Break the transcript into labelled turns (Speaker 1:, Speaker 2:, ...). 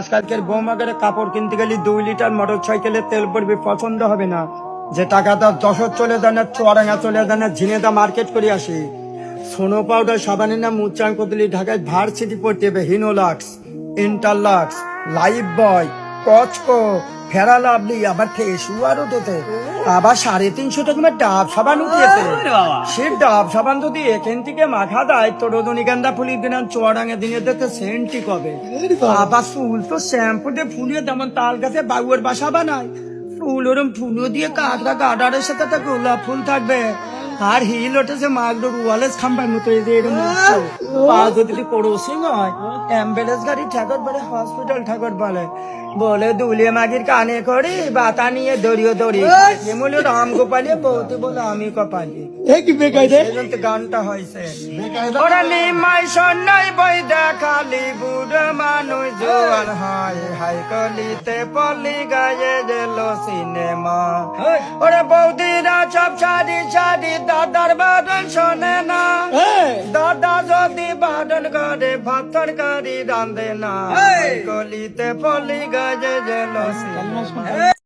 Speaker 1: আজকালকের বৌমাকে কাপড় কিনতে গেলে 2 লিটার মোটর সাইকেলের তেল পড়বে, পছন্দ হবে না। যে টাকাটা যশোর চলে যায় না, চুয়াডাঙ্গা চলে যায় না, ঝিনেদা মার্কেট করে আসি। সোনো পাউডার সাবানের নাম উচ্চারণ করতে ঢাকায় ভার্সিটি পড়তে হবে। হিনোলাক্স, ইন্টারলাক্স, লাইফ বয়, কচকো, ফেরা লাভলি, আবার ফেসুয়ারও দিতে, আবার 350 টাকা ডাব সাবান উঠিয়েছে। সে ডাব সাবান যদি এখান থেকে মাখা দেয় তো রজনীগন্ধা ফুলি দিলাম চুয়াডাঙ্গা দিনে দিতে সেন্টি কবে। আবার ফুল তো শ্যাম্পু দিয়ে ফুলিয়ে তেমন তাল গাছে বাবুয়ের বাসা বানায়, ফুল ওরম ফুলও দিয়ে কাঁকড়া গার্ডারের সাথে তো গোলাপ ফুল থাকবে। আর হিল ওঠেছে মাগডোর ওয়ালেস খাম্বার মতো, এই যে এরকম পা যদি পড়োশি নয়, অ্যাম্বুলেন্স গাড়ি ঠাকুর বলে, হসপিটাল ঠাকুর বলে, বলে দুলিয়ে মাগির কানে করি বাতা নিয়ে দড়িয়ে দড়িয়ে এমন রাম গোপালিয়ে বলতে বলে আমি কপালি। গানটা হয়েছে ওরা নিমাই সন্ন্যাই বই দেখালি বুড়ো মানুষ জোয়ান হয় হাই কলিতে পলি গায়ে গেল সিনেমা। ওরা বৌদিরা সব সারি সারি দাদার বাদন শোনে না, দাদা যদি বাদন করে ভাত তরকারি রান্ধে না, কলিতে পলি গায়ে গেল সিনেমা।